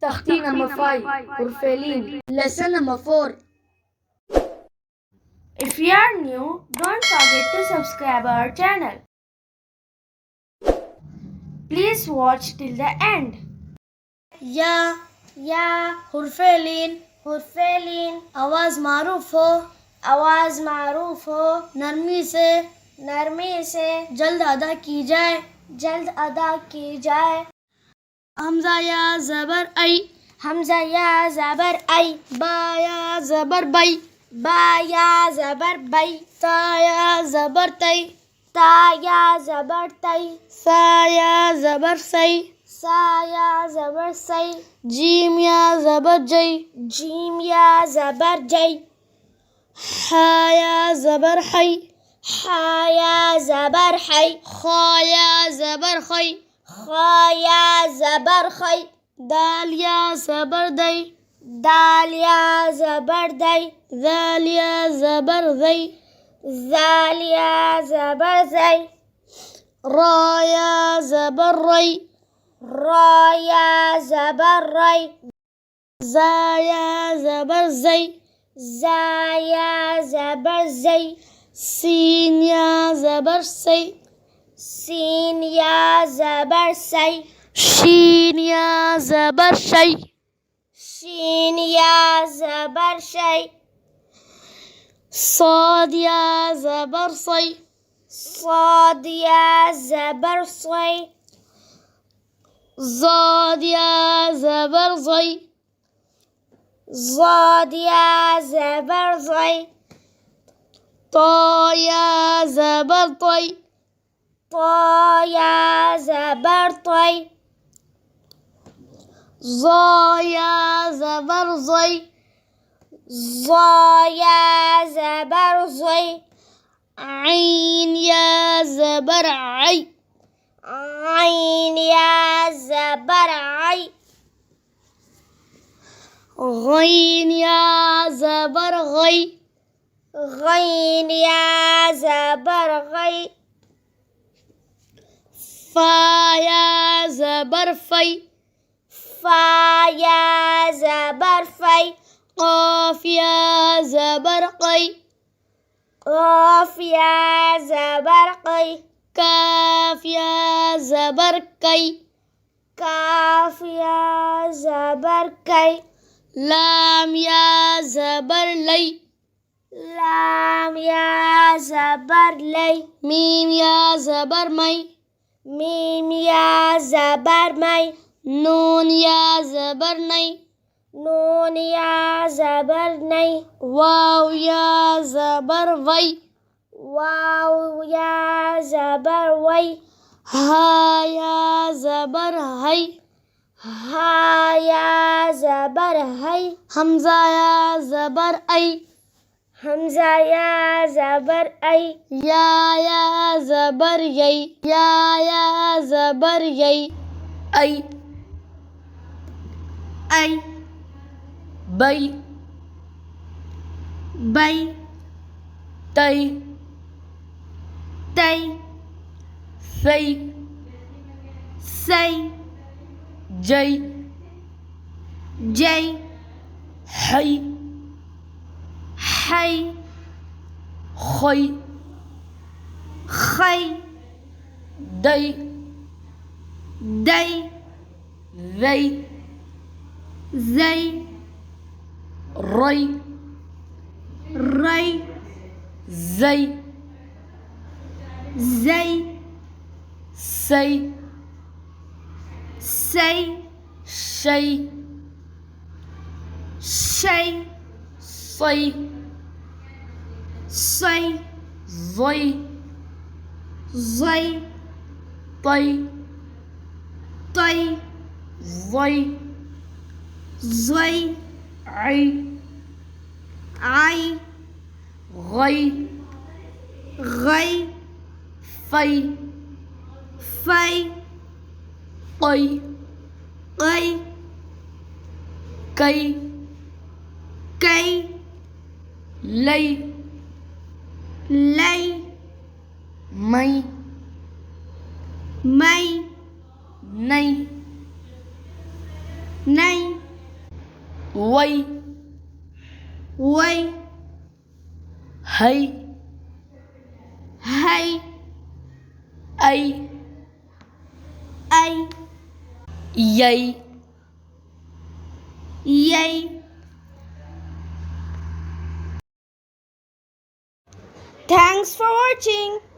Takhti number 5, Urfelin. Lesson number 4. If you are new, don't forget to subscribe our channel. Please watch till the end. या हुरफेलिन आवाज मारूफ हो नरमी से जल्द अदा की जाए हमजा या ज़बर आई बा या ज़बर बई ता या ज़बर तई सा या ज़बर सई जीम या ज़बर जई हा या ज़बर हई खा या ज़बर खई दाल या ज़बर दई ज़ाल या ज़बर ज़ई रा या ज़बर रई ज़ा या ज़बर ज़ई सीन या ज़बर सई शीन या ज़बर शई صاد या ज़बर सई ज़ाद या ज़बर ज़ई तो या ज़बर तई ज़ा या ज़बर ज़ई आइन या ज़बर आई गईन या ज़बर गई फा या ज़बर फई क़ाफ या ज़बर कई काफ या ज़बर कई लाम या ज़बर लई मीम या ज़बर मई नून या ज़बर नई वाव या ज़बर वई हा या ज़बर हई हमज़ा या ज़बर आई या ज़बर यई आई बई तई सई जई हई खई दई ज़ई रई ज़ई सई शई सई ज़ई तई ज़ई आई गई फई कई लई मई नई वै वै है है ऐ ऐ यै यै. Thanks for watching.